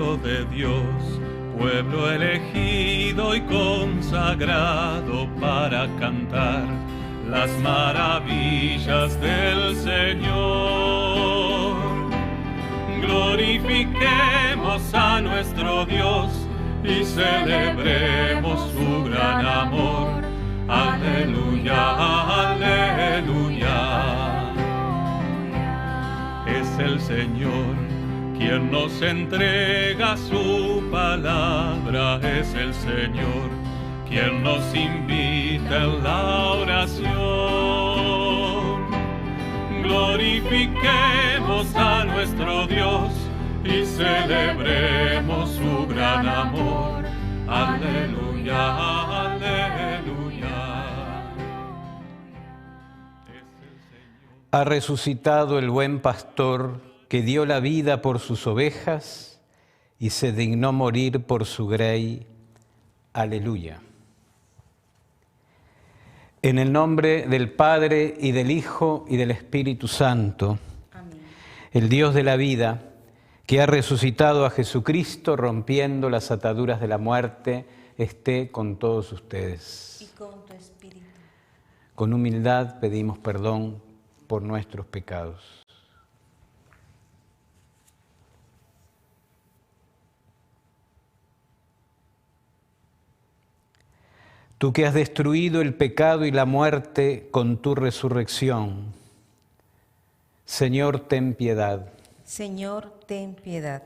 pueblo de Dios, pueblo elegido y consagrado para cantar las maravillas del Señor. Glorifiquemos a nuestro Dios y celebremos su gran amor. Aleluya, aleluya. Es el Señor quien nos entrega su palabra, es el Señor quien nos invita en la oración. Glorifiquemos a nuestro Dios y celebremos su gran amor. Aleluya, aleluya. Ha resucitado el buen pastor que dio la vida por sus ovejas y se dignó morir por su grey. Aleluya. En el nombre del Padre, y del Hijo, y del Espíritu Santo. Amén. El Dios de la vida, que ha resucitado a Jesucristo, rompiendo las ataduras de la muerte, esté con todos ustedes. Y con tu espíritu. Con humildad pedimos perdón por nuestros pecados. Tú que has destruido el pecado y la muerte con tu resurrección, Señor, ten piedad. Señor, ten piedad.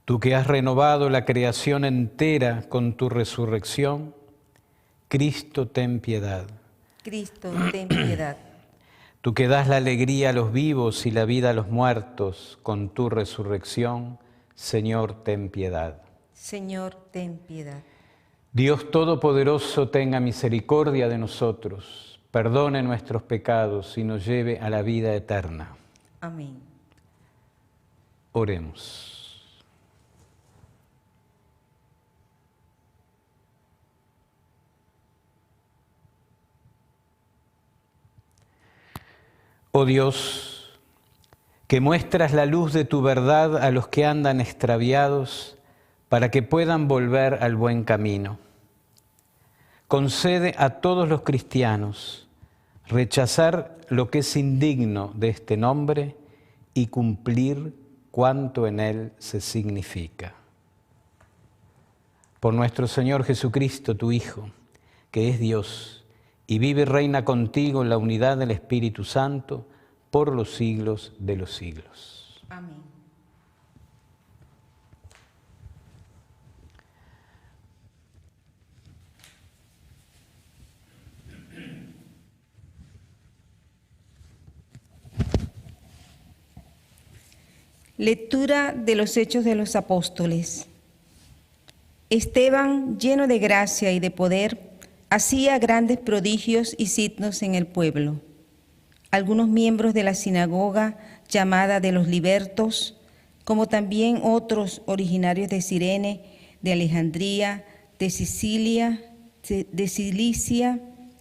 Tú que has renovado la creación entera con tu resurrección, Cristo, ten piedad. Cristo, ten piedad. Tú que das la alegría a los vivos y la vida a los muertos con tu resurrección, Señor, ten piedad. Señor, ten piedad. Dios Todopoderoso, tenga misericordia de nosotros, perdone nuestros pecados y nos lleve a la vida eterna. Amén. Oremos. Oh Dios, que muestras la luz de tu verdad a los que andan extraviados, para que puedan volver al buen camino. Concede a todos los cristianos rechazar lo que es indigno de este nombre y cumplir cuanto en él se significa. Por nuestro Señor Jesucristo, tu Hijo, que es Dios y vive y reina contigo en la unidad del Espíritu Santo por los siglos de los siglos. Amén. Lectura de los Hechos de los Apóstoles. Esteban, lleno de gracia y de poder, hacía grandes prodigios y signos en el pueblo. Algunos miembros de la sinagoga llamada de los libertos, como también otros originarios de Cirene, de Alejandría, de Sicilia, de Cilicia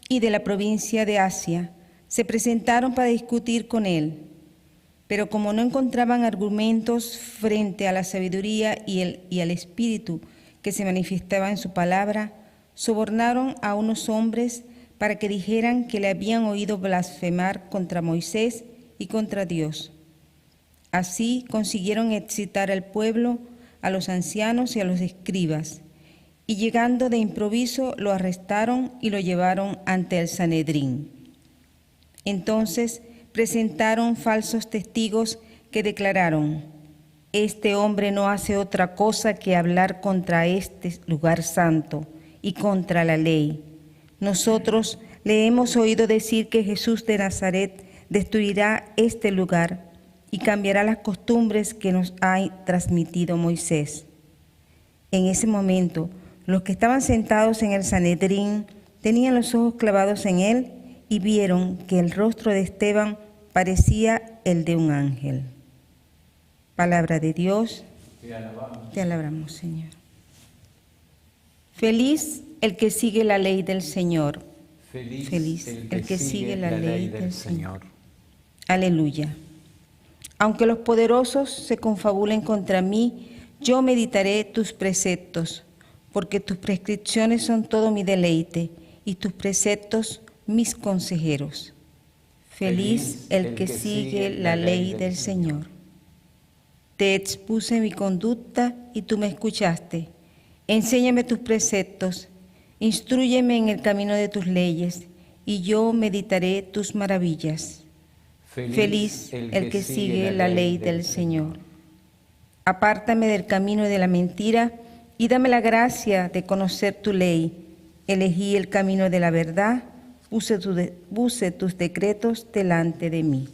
y de la provincia de Asia, se presentaron para discutir con él. Pero como no encontraban argumentos frente a la sabiduría y al espíritu que se manifestaba en su palabra, sobornaron a unos hombres para que dijeran que le habían oído blasfemar contra Moisés y contra Dios. Así consiguieron excitar al pueblo, a los ancianos y a los escribas, y llegando de improviso lo arrestaron y lo llevaron ante el Sanedrín. Entonces presentaron falsos testigos que declararon: este hombre no hace otra cosa que hablar contra este lugar santo y contra la ley. Nosotros le hemos oído decir que Jesús de Nazaret destruirá este lugar y cambiará las costumbres que nos ha transmitido Moisés. En ese momento, los que estaban sentados en el Sanedrín tenían los ojos clavados en él y vieron que el rostro de Esteban parecía el de un ángel. Palabra de Dios. Te alabamos, Señor. Feliz el que sigue la ley del Señor. Feliz el que sigue la ley del Señor. Aleluya. Aunque los poderosos se confabulen contra mí, Yo meditaré tus preceptos, porque tus prescripciones son todo mi deleite, y tus preceptos mis consejeros. Feliz el que sigue la ley del Señor. Te expuse mi conducta y tú me escuchaste. Enséñame tus preceptos, instrúyeme en el camino de tus leyes, y yo meditaré tus maravillas. Feliz el que sigue la ley del Señor. Apártame del camino de la mentira y dame la gracia de conocer tu ley. Elegí el camino de la verdad, puse tus decretos delante de mí.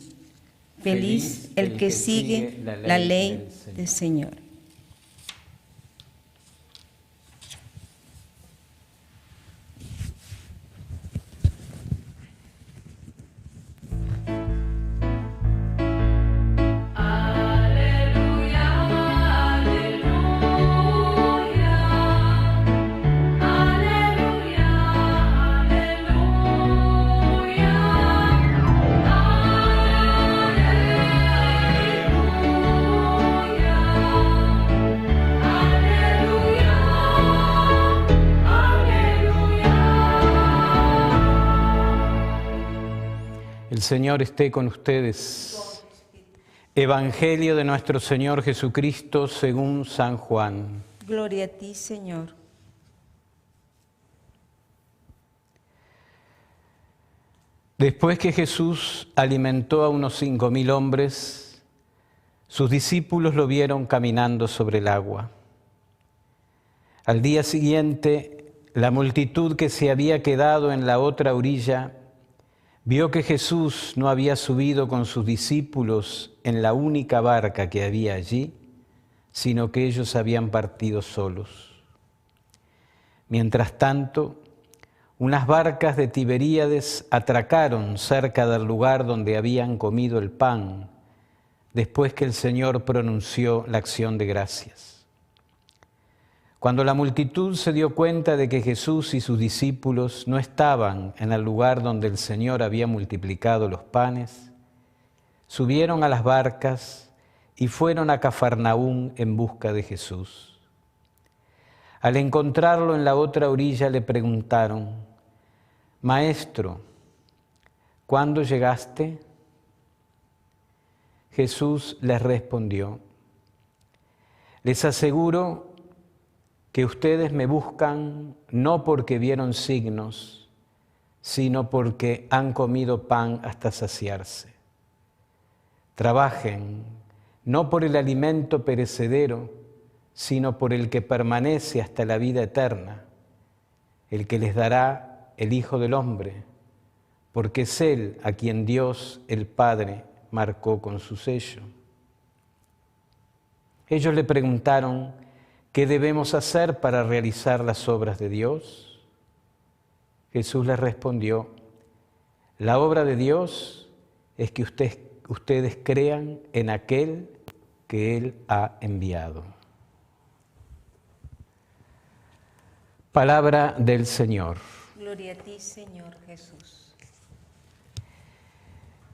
Feliz el que sigue la ley del Señor. El Señor esté con ustedes. Evangelio de nuestro Señor Jesucristo según San Juan. Gloria a ti, Señor. Después que Jesús alimentó a unos 5.000 hombres, sus discípulos lo vieron caminando sobre el agua. Al día siguiente, la multitud que se había quedado en la otra orilla vio que Jesús no había subido con sus discípulos en la única barca que había allí, sino que ellos habían partido solos. Mientras tanto, unas barcas de Tiberíades atracaron cerca del lugar donde habían comido el pan, después que el Señor pronunció la acción de gracias. Cuando la multitud se dio cuenta de que Jesús y sus discípulos no estaban en el lugar donde el Señor había multiplicado los panes, subieron a las barcas y fueron a Cafarnaúm en busca de Jesús. Al encontrarlo en la otra orilla le preguntaron: Maestro, ¿cuándo llegaste? Jesús les respondió: Les aseguro que ustedes me buscan no porque vieron signos, sino porque han comido pan hasta saciarse. Trabajen no por el alimento perecedero, sino por el que permanece hasta la vida eterna, el que les dará el Hijo del Hombre, porque es Él a quien Dios el Padre marcó con su sello. Ellos le preguntaron: ¿qué debemos hacer para realizar las obras de Dios? Jesús les respondió: la obra de Dios es que ustedes crean en aquel que Él ha enviado. Palabra del Señor. Gloria a ti, Señor Jesús.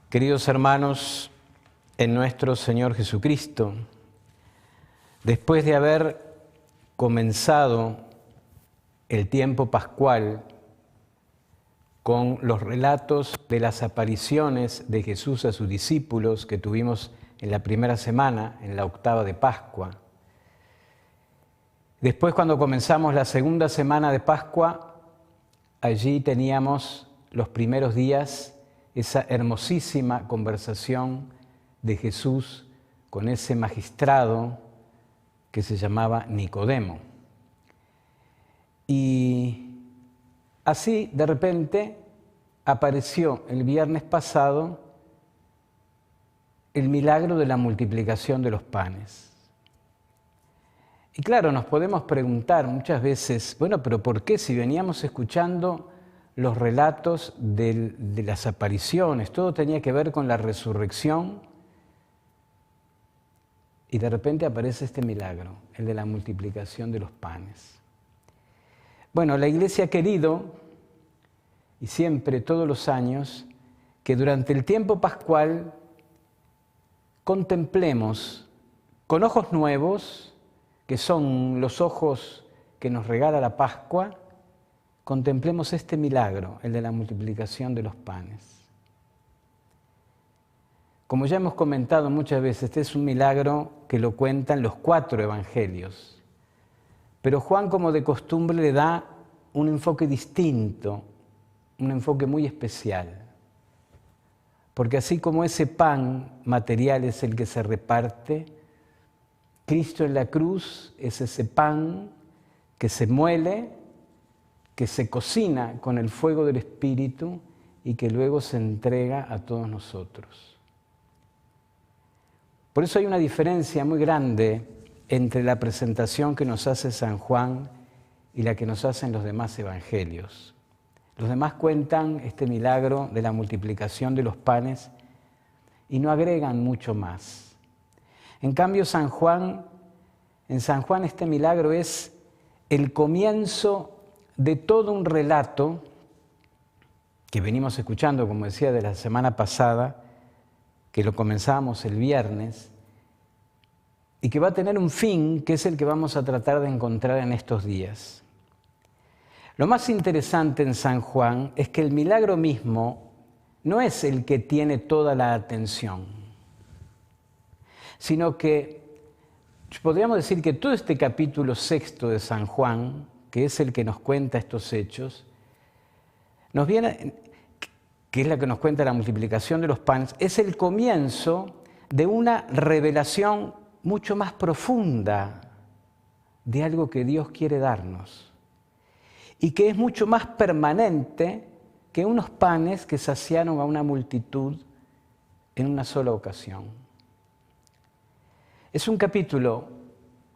Queridos hermanos, en nuestro Señor Jesucristo, después de haber comenzado el tiempo pascual con los relatos de las apariciones de Jesús a sus discípulos que tuvimos en la primera semana, en la octava de Pascua. Después, cuando comenzamos la segunda semana de Pascua, allí teníamos los primeros días esa hermosísima conversación de Jesús con ese magistrado que se llamaba Nicodemo. Y así, de repente, apareció el viernes pasado el milagro de la multiplicación de los panes. Y claro, nos podemos preguntar muchas veces, bueno, pero ¿por qué si veníamos escuchando los relatos de las apariciones, todo tenía que ver con la resurrección? Y de repente aparece este milagro, el de la multiplicación de los panes. Bueno, la Iglesia ha querido, y siempre, todos los años, que durante el tiempo pascual contemplemos con ojos nuevos, que son los ojos que nos regala la Pascua, contemplemos este milagro, el de la multiplicación de los panes. Como ya hemos comentado muchas veces, este es un milagro que lo cuentan los 4 evangelios. Pero Juan, como de costumbre, le da un enfoque distinto, un enfoque muy especial. Porque así como ese pan material es el que se reparte, Cristo en la cruz es ese pan que se muele, que se cocina con el fuego del Espíritu y que luego se entrega a todos nosotros. Por eso hay una diferencia muy grande entre la presentación que nos hace San Juan y la que nos hacen los demás evangelios. Los demás cuentan este milagro de la multiplicación de los panes y no agregan mucho más. En cambio, en San Juan este milagro es el comienzo de todo un relato que venimos escuchando, como decía, de la semana pasada, que lo comenzábamos el viernes, y que va a tener un fin, que es el que vamos a tratar de encontrar en estos días. Lo más interesante en San Juan es que el milagro mismo no es el que tiene toda la atención, sino que podríamos decir que todo este capítulo 6 de San Juan, que es el que nos cuenta estos hechos, nos viene, que es la que nos cuenta la multiplicación de los panes, es el comienzo de una revelación mucho más profunda de algo que Dios quiere darnos y que es mucho más permanente que unos panes que saciaron a una multitud en una sola ocasión. Es un capítulo,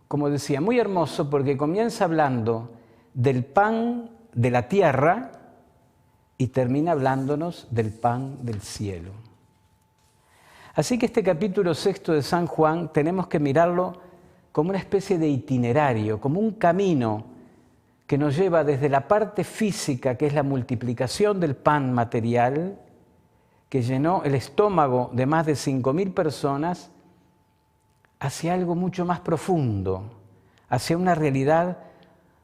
como decía, muy hermoso porque comienza hablando del pan de la tierra y termina hablándonos del pan del cielo. Así que este capítulo 6 de San Juan tenemos que mirarlo como una especie de itinerario, como un camino que nos lleva desde la parte física, que es la multiplicación del pan material, que llenó el estómago de más de 5.000 personas, hacia algo mucho más profundo, hacia una realidad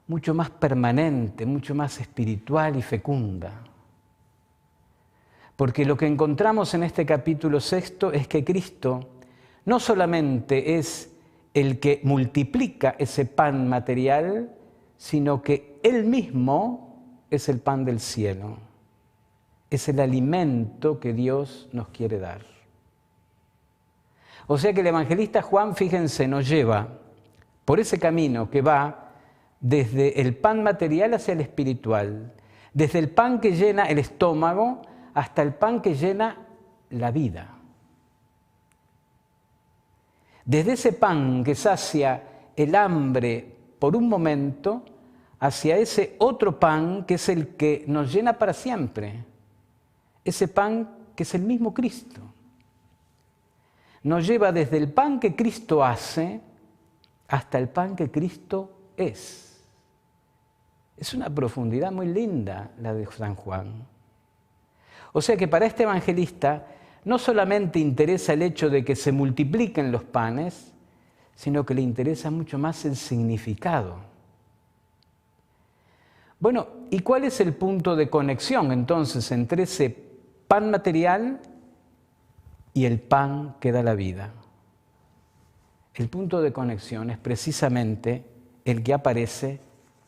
mucho más permanente, mucho más espiritual y fecunda. Porque lo que encontramos en este capítulo 6 es que Cristo no solamente es el que multiplica ese pan material, sino que Él mismo es el pan del cielo. Es el alimento que Dios nos quiere dar. O sea que el evangelista Juan, fíjense, nos lleva por ese camino que va desde el pan material hacia el espiritual, desde el pan que llena el estómago hasta el pan que llena la vida. Desde ese pan que sacia el hambre por un momento, hacia ese otro pan que es el que nos llena para siempre. Ese pan que es el mismo Cristo. Nos lleva desde el pan que Cristo hace hasta el pan que Cristo es. Es una profundidad muy linda la de San Juan. O sea que para este evangelista no solamente interesa el hecho de que se multipliquen los panes, sino que le interesa mucho más el significado. Bueno, ¿y cuál es el punto de conexión entonces entre ese pan material y el pan que da la vida? El punto de conexión es precisamente el que aparece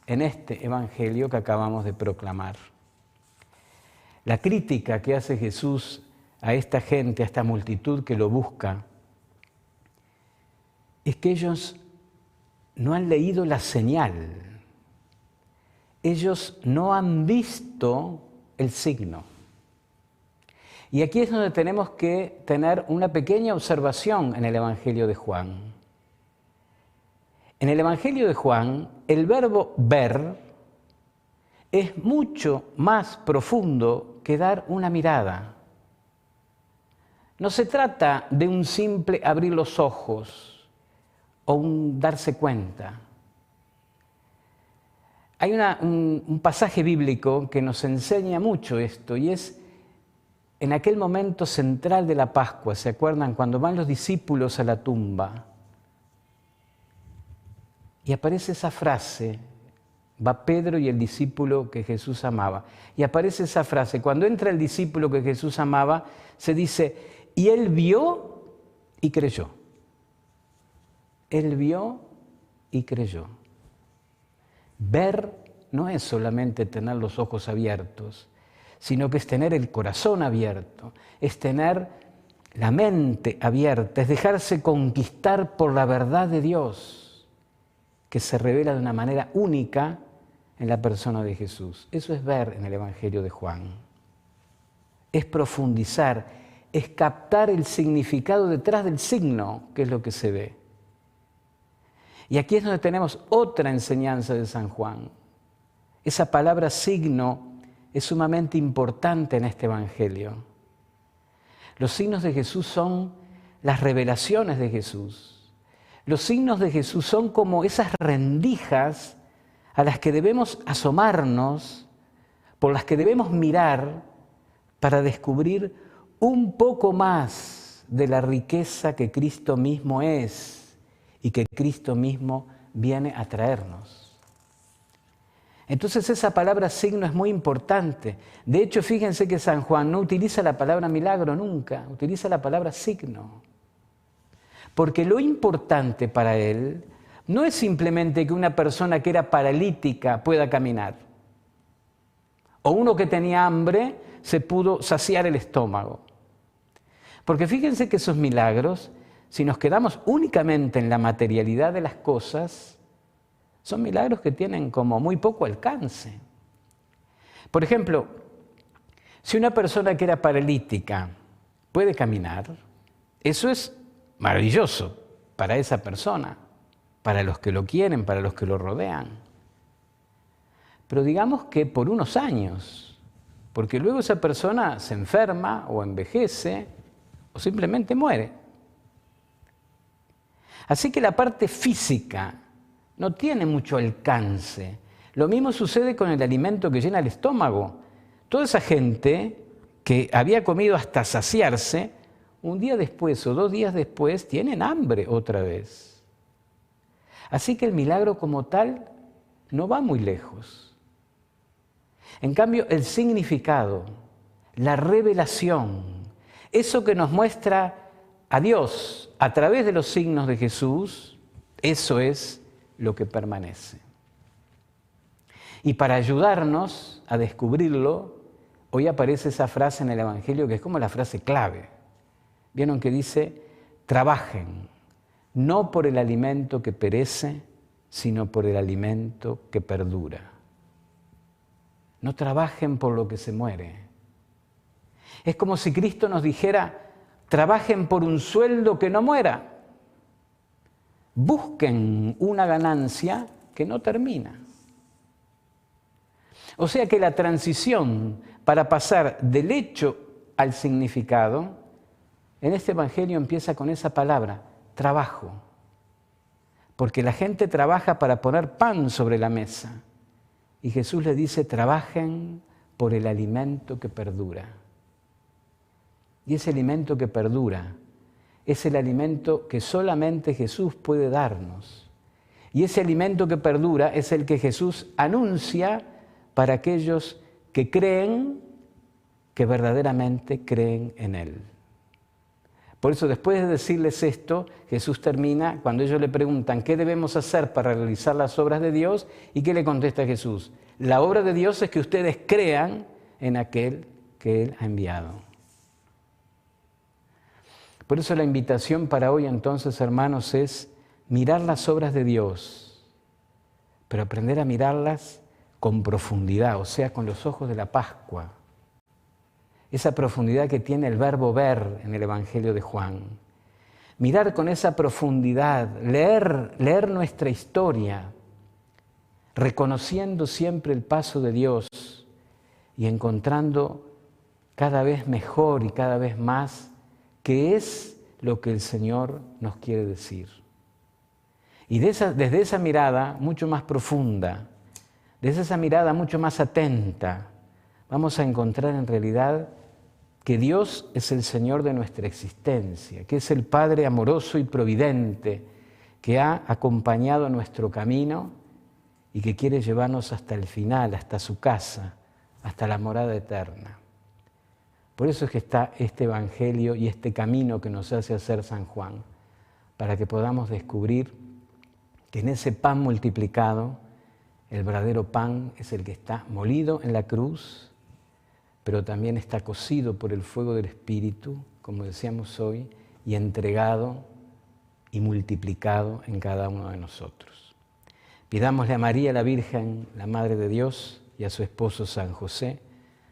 en este evangelio que acabamos de proclamar. La crítica que hace Jesús a esta gente, a esta multitud que lo busca, es que ellos no han leído la señal. Ellos no han visto el signo. Y aquí es donde tenemos que tener una pequeña observación en el Evangelio de Juan. En el Evangelio de Juan, el verbo ver es mucho más profundo que dar una mirada. No se trata de un simple abrir los ojos o un darse cuenta. Hay un pasaje bíblico que nos enseña mucho esto y es en aquel momento central de la Pascua. ¿Se acuerdan? Cuando van los discípulos a la tumba. y aparece esa frase, va Pedro y el discípulo que Jesús amaba, y aparece esa frase, cuando entra el discípulo que Jesús amaba, se dice, y él vio y creyó. Él vio y creyó. Ver no es solamente tener los ojos abiertos, sino que es tener el corazón abierto, es tener la mente abierta, es dejarse conquistar por la verdad de Dios, que se revela de una manera única en la persona de Jesús. Eso es ver en el Evangelio de Juan. Es profundizar, es captar el significado detrás del signo, que es lo que se ve. Y aquí es donde tenemos otra enseñanza de San Juan. Esa palabra signo es sumamente importante en este Evangelio. Los signos de Jesús son las revelaciones de Jesús. Los signos de Jesús son como esas rendijas a las que debemos asomarnos, por las que debemos mirar para descubrir un poco más de la riqueza que Cristo mismo es y que Cristo mismo viene a traernos. Entonces esa palabra signo es muy importante. De hecho, fíjense que San Juan no utiliza la palabra milagro nunca, utiliza la palabra signo. Porque lo importante para él no es simplemente que una persona que era paralítica pueda caminar, o uno que tenía hambre se pudo saciar el estómago. Porque fíjense que esos milagros, si nos quedamos únicamente en la materialidad de las cosas, son milagros que tienen como muy poco alcance. Por ejemplo, si una persona que era paralítica puede caminar, eso es maravilloso para esa persona, para los que lo quieren, para los que lo rodean. Pero digamos que por unos años, porque luego esa persona se enferma o envejece o simplemente muere. Así que la parte física no tiene mucho alcance. Lo mismo sucede con el alimento que llena el estómago. Toda esa gente que había comido hasta saciarse, un día después o 2 días después tienen hambre otra vez. Así que el milagro como tal no va muy lejos. En cambio, el significado, la revelación, eso que nos muestra a Dios a través de los signos de Jesús, eso es lo que permanece. Y para ayudarnos a descubrirlo, hoy aparece esa frase en el Evangelio que es como la frase clave. ¿Vieron que dice? Trabajen, no por el alimento que perece, sino por el alimento que perdura. No trabajen por lo que se muere. Es como si Cristo nos dijera, trabajen por un sueldo que no muera. Busquen una ganancia que no termina. O sea que la transición para pasar del hecho al significado, en este Evangelio empieza con esa palabra, trabajo. Porque la gente trabaja para poner pan sobre la mesa. Y Jesús le dice, trabajen por el alimento que perdura. Y ese alimento que perdura es el alimento que solamente Jesús puede darnos. Y ese alimento que perdura es el que Jesús anuncia para aquellos que creen, que verdaderamente creen en Él. Por eso, después de decirles esto, Jesús termina, cuando ellos le preguntan, ¿qué debemos hacer para realizar las obras de Dios? ¿Y qué le contesta Jesús? La obra de Dios es que ustedes crean en aquel que Él ha enviado. Por eso la invitación para hoy entonces, hermanos, es mirar las obras de Dios, pero aprender a mirarlas con profundidad, o sea, con los ojos de la Pascua. Esa profundidad que tiene el verbo ver en el Evangelio de Juan. Mirar con esa profundidad, leer nuestra historia, reconociendo siempre el paso de Dios y encontrando cada vez mejor y cada vez más qué es lo que el Señor nos quiere decir. Y desde esa mirada mucho más profunda, desde esa mirada mucho más atenta, vamos a encontrar en realidad que Dios es el Señor de nuestra existencia, que es el Padre amoroso y providente, que ha acompañado nuestro camino y que quiere llevarnos hasta el final, hasta su casa, hasta la morada eterna. Por eso es que está este Evangelio y este camino que nos hace hacer San Juan, para que podamos descubrir que en ese pan multiplicado, el verdadero pan es el que está molido en la cruz, pero también está cocido por el fuego del Espíritu, como decíamos hoy, y entregado y multiplicado en cada uno de nosotros. Pidámosle a María, la Virgen, la Madre de Dios, y a su esposo San José,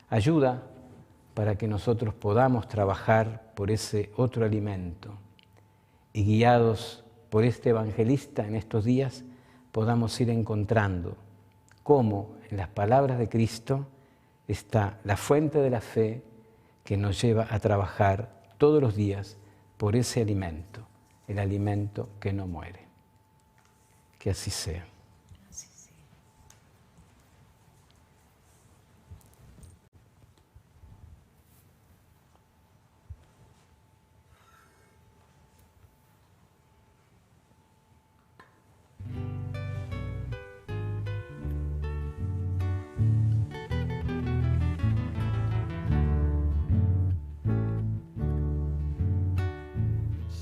ayuda para que nosotros podamos trabajar por ese otro alimento y guiados por este evangelista en estos días podamos ir encontrando cómo en las palabras de Cristo está la fuente de la fe que nos lleva a trabajar todos los días por ese alimento, el alimento que no muere. Que así sea.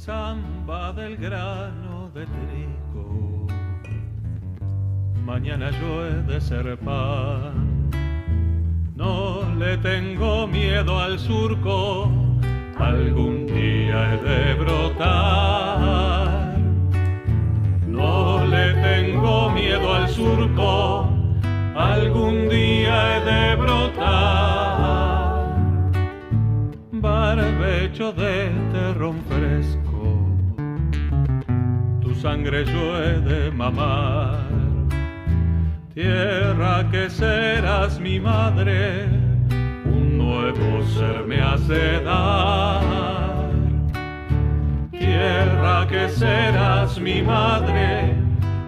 Samba del grano de trigo, mañana yo he de ser pan. No le tengo miedo al surco, algún día he de brotar. No le tengo miedo al surco, algún día he de brotar. Barbecho de terrón fresco, tu sangre yo he de mamar. Tierra que serás mi madre, un nuevo ser me hace dar. Tierra que serás mi madre,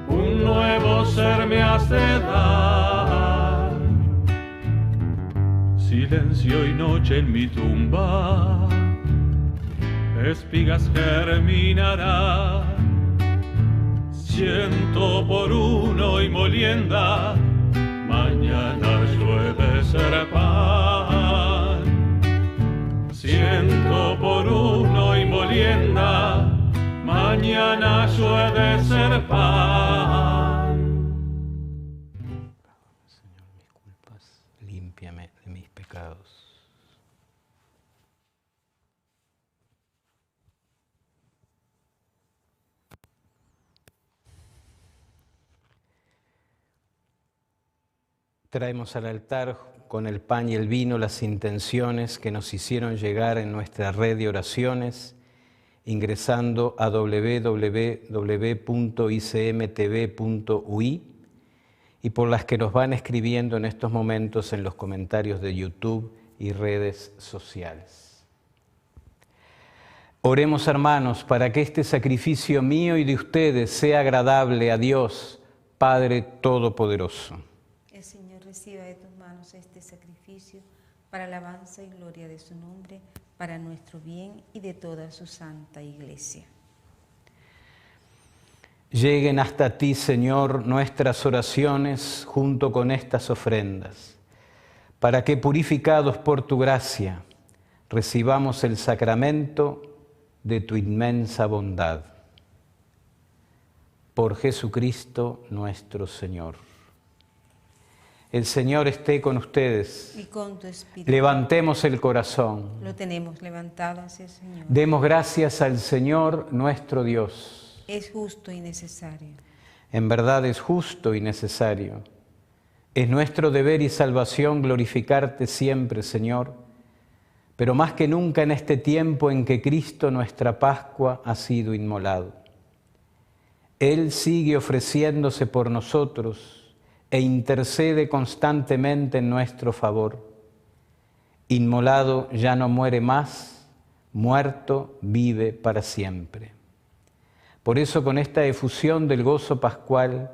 un nuevo ser me hace dar. Silencio y noche en mi tumba, espigas germinará. 100 por 1 y molienda, mañana yo he de ser pan. 100 por 1 y molienda, mañana yo he de ser pan. Señor, mis culpas, límpiame de mis pecados. Traemos al altar con el pan y el vino las intenciones que nos hicieron llegar en nuestra red de oraciones, ingresando a www.icmtv.ui y por las que nos van escribiendo en estos momentos en los comentarios de YouTube y redes sociales. Oremos, hermanos, para que este sacrificio mío y de ustedes sea agradable a Dios, Padre Todopoderoso. Reciba de tus manos este sacrificio para alabanza y gloria de su nombre, para nuestro bien y de toda su santa Iglesia. Lleguen hasta ti, Señor, nuestras oraciones junto con estas ofrendas, para que, purificados por tu gracia, recibamos el sacramento de tu inmensa bondad. Por Jesucristo nuestro Señor. El Señor esté con ustedes. Y con tu espíritu. Levantemos el corazón. Lo tenemos levantado hacia el Señor. Demos gracias al Señor nuestro Dios. Es justo y necesario. En verdad es justo y necesario. Es nuestro deber y salvación glorificarte siempre, Señor, pero más que nunca en este tiempo en que Cristo, nuestra Pascua, ha sido inmolado. Él sigue ofreciéndose por nosotros e intercede constantemente en nuestro favor. Inmolado ya no muere más, muerto vive para siempre. Por eso, con esta efusión del gozo pascual,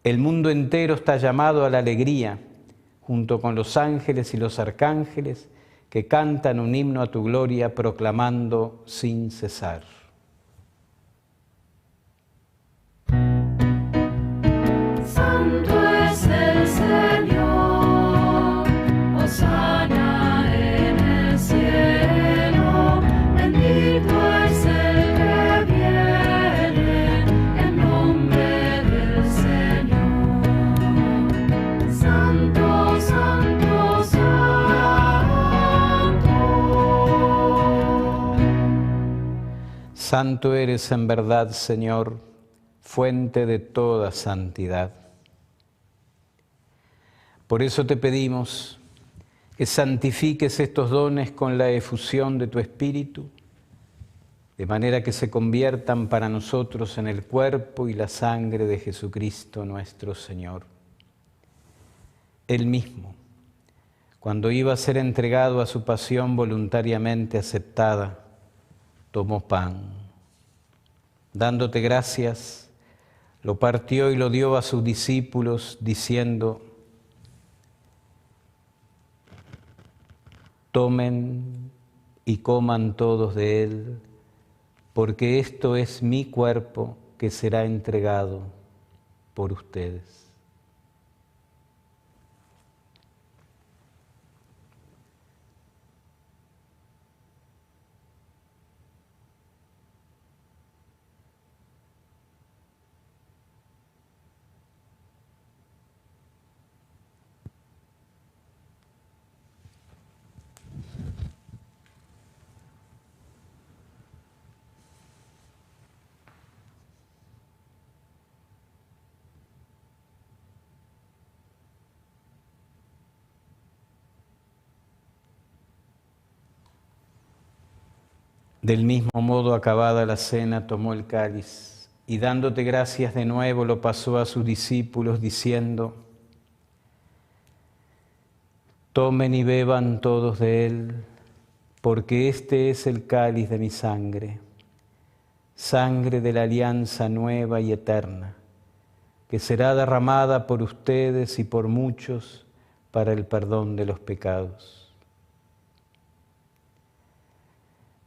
el mundo entero está llamado a la alegría, junto con los ángeles y los arcángeles que cantan un himno a tu gloria proclamando sin cesar. Santo eres en verdad, Señor, fuente de toda santidad. Por eso te pedimos que santifiques estos dones con la efusión de tu Espíritu, de manera que se conviertan para nosotros en el cuerpo y la sangre de Jesucristo nuestro Señor. Él mismo, cuando iba a ser entregado a su pasión voluntariamente aceptada, tomó pan. Dándote gracias, lo partió y lo dio a sus discípulos, diciendo: tomen y coman todos de él, porque esto es mi cuerpo que será entregado por ustedes. Del mismo modo, acabada la cena, tomó el cáliz y dándote gracias de nuevo lo pasó a sus discípulos diciendo: tomen y beban todos de él, porque este es el cáliz de mi sangre, sangre de la alianza nueva y eterna, que será derramada por ustedes y por muchos para el perdón de los pecados.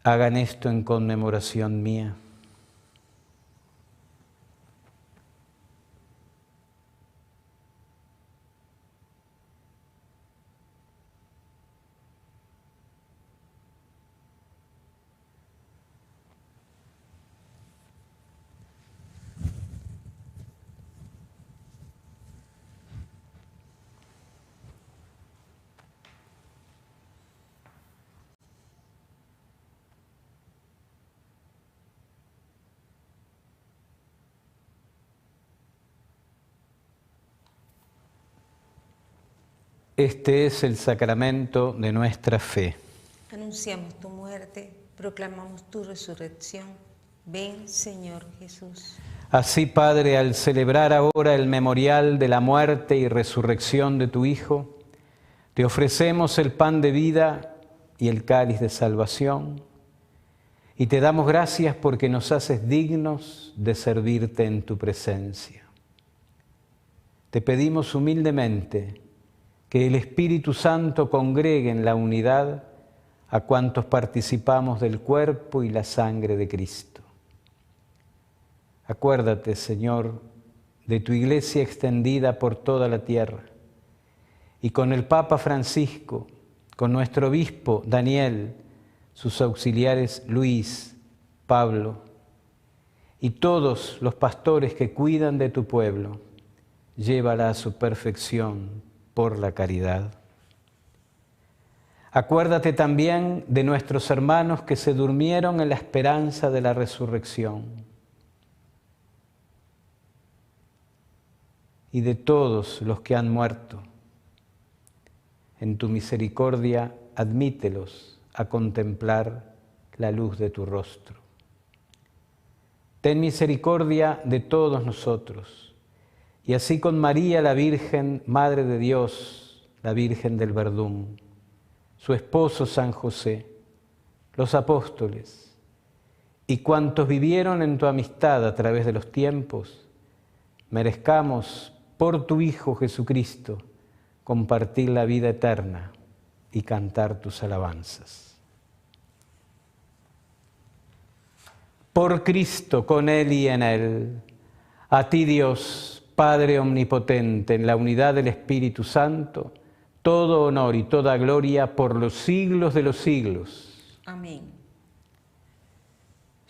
Hagan esto en conmemoración mía. Este es el sacramento de nuestra fe. Anunciamos tu muerte, proclamamos tu resurrección. Ven, Señor Jesús. Así, Padre, al celebrar ahora el memorial de la muerte y resurrección de tu Hijo, te ofrecemos el pan de vida y el cáliz de salvación, y te damos gracias porque nos haces dignos de servirte en tu presencia. Te pedimos humildemente que el Espíritu Santo congregue en la unidad a cuantos participamos del cuerpo y la sangre de Cristo. Acuérdate, Señor, de tu Iglesia extendida por toda la tierra, y con el Papa Francisco, con nuestro obispo Daniel, sus auxiliares Luis, Pablo, y todos los pastores que cuidan de tu pueblo, llévala a su perfección por la caridad. Acuérdate también de nuestros hermanos que se durmieron en la esperanza de la resurrección y de todos los que han muerto. En tu misericordia, admítelos a contemplar la luz de tu rostro. Ten misericordia de todos nosotros, y así con María la Virgen, Madre de Dios, la Virgen del Verdún, su esposo San José, los apóstoles y cuantos vivieron en tu amistad a través de los tiempos, merezcamos por tu Hijo Jesucristo compartir la vida eterna y cantar tus alabanzas. Por Cristo, con Él y en Él, a ti Dios, Padre omnipotente, en la unidad del Espíritu Santo, todo honor y toda gloria por los siglos de los siglos. Amén.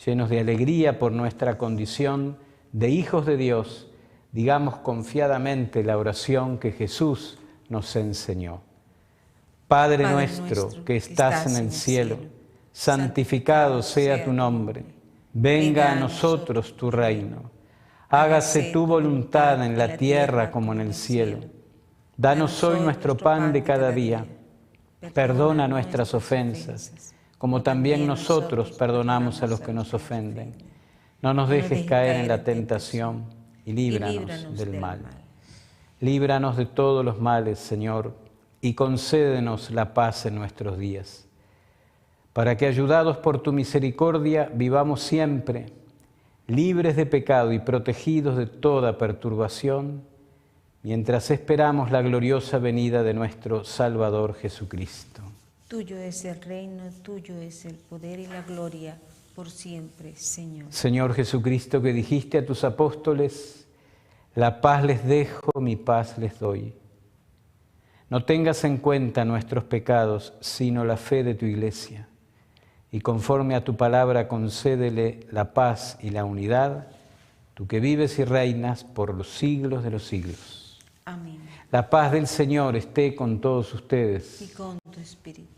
Llenos de alegría por nuestra condición de hijos de Dios, digamos confiadamente la oración que Jesús nos enseñó. Padre nuestro que estás en el cielo, santificado sea tu nombre. Venga a nosotros tu reino. Hágase tu voluntad en la tierra como en el cielo. Danos hoy nuestro pan de cada día. Perdona nuestras ofensas, como también nosotros perdonamos a los que nos ofenden. No nos dejes caer en la tentación y líbranos del mal. Líbranos de todos los males, Señor, y concédenos la paz en nuestros días, para que, ayudados por tu misericordia, vivamos siempre libres de pecado y protegidos de toda perturbación, mientras esperamos la gloriosa venida de nuestro Salvador Jesucristo. Tuyo es el reino, tuyo es el poder y la gloria, por siempre, Señor. Señor Jesucristo, que dijiste a tus apóstoles: la paz les dejo, mi paz les doy. No tengas en cuenta nuestros pecados, sino la fe de tu Iglesia. Y conforme a tu palabra concédele la paz y la unidad, tú que vives y reinas por los siglos de los siglos. Amén. La paz del Señor esté con todos ustedes. Y con tu espíritu.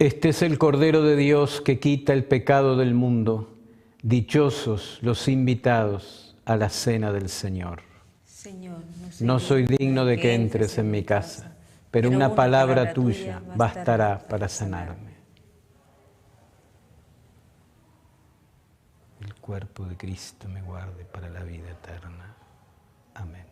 Este es el Cordero de Dios que quita el pecado del mundo. Dichosos los invitados a la cena del Señor. Señor, no soy digno de que entres en mi casa, pero una palabra tuya bastará para sanarme. El cuerpo de Cristo me guarde para la vida eterna. Amén.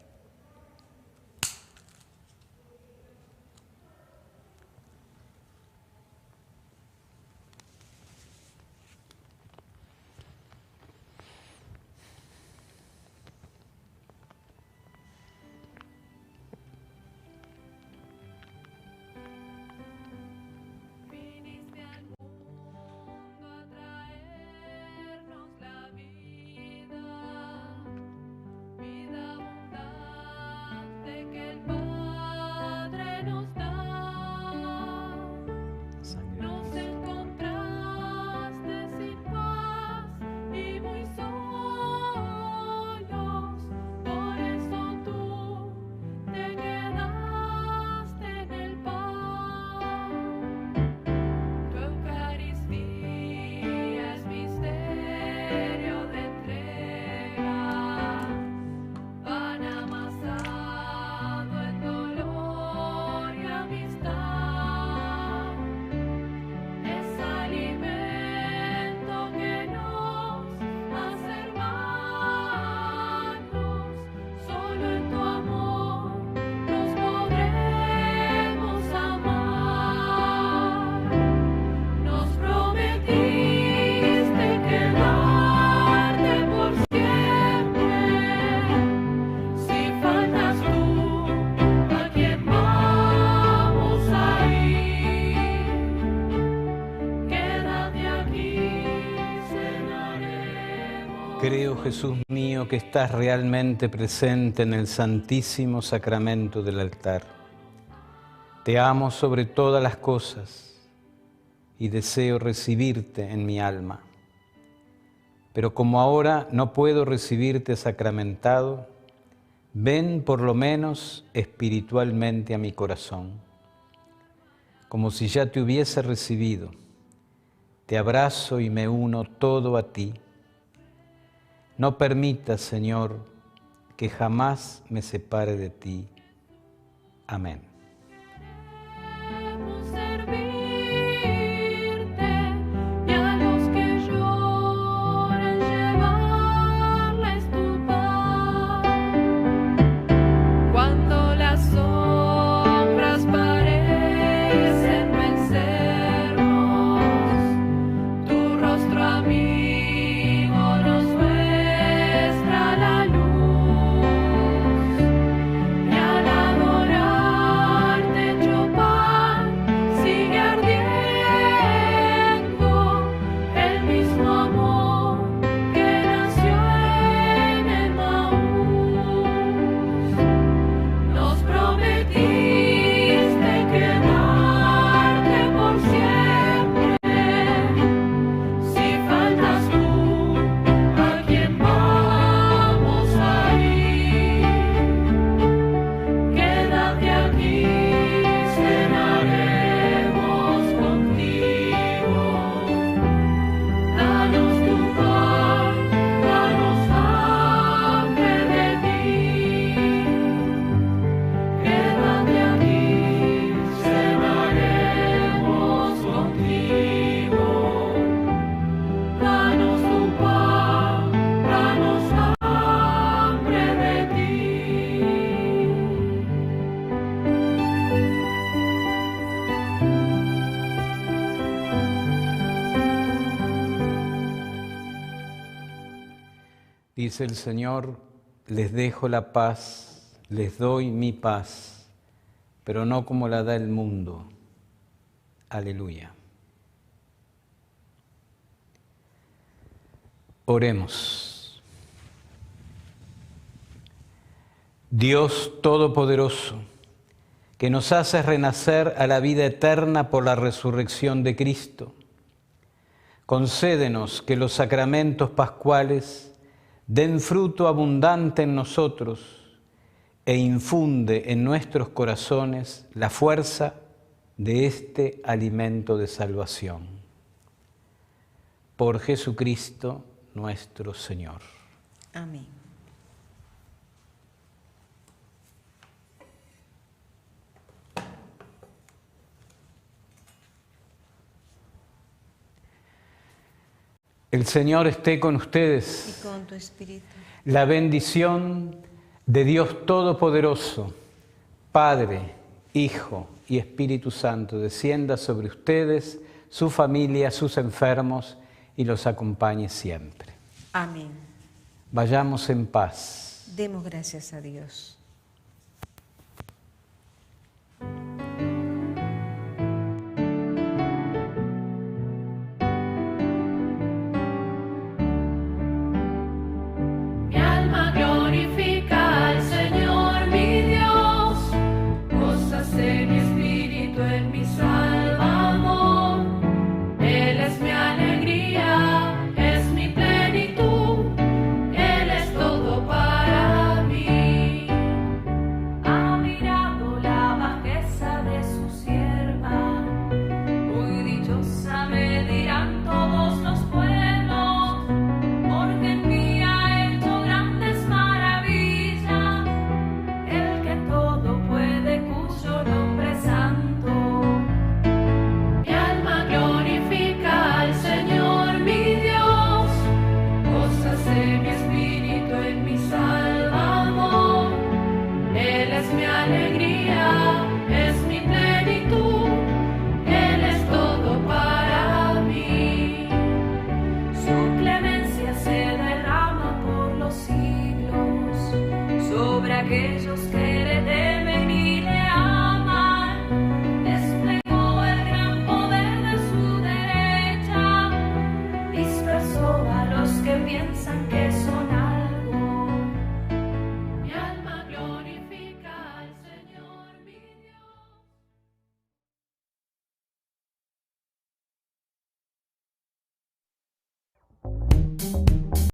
Creo, Jesús mío, que estás realmente presente en el Santísimo Sacramento del altar. Te amo sobre todas las cosas y deseo recibirte en mi alma. Pero como ahora no puedo recibirte sacramentado, ven por lo menos espiritualmente a mi corazón. Como si ya te hubiese recibido, te abrazo y me uno todo a ti. No permitas, Señor, que jamás me separe de ti. Amén. Dice el Señor, les dejo la paz, les doy mi paz, pero no como la da el mundo. Aleluya. Oremos. Dios Todopoderoso, que nos haces renacer a la vida eterna por la resurrección de Cristo, concédenos que los sacramentos pascuales den fruto abundante en nosotros e infunde en nuestros corazones la fuerza de este alimento de salvación. Por Jesucristo nuestro Señor. Amén. El Señor esté con ustedes. Y con tu espíritu. La bendición de Dios Todopoderoso, Padre, Hijo y Espíritu Santo, descienda sobre ustedes, su familia, sus enfermos y los acompañe siempre. Amén. Vayamos en paz. Demos gracias a Dios. aquellos que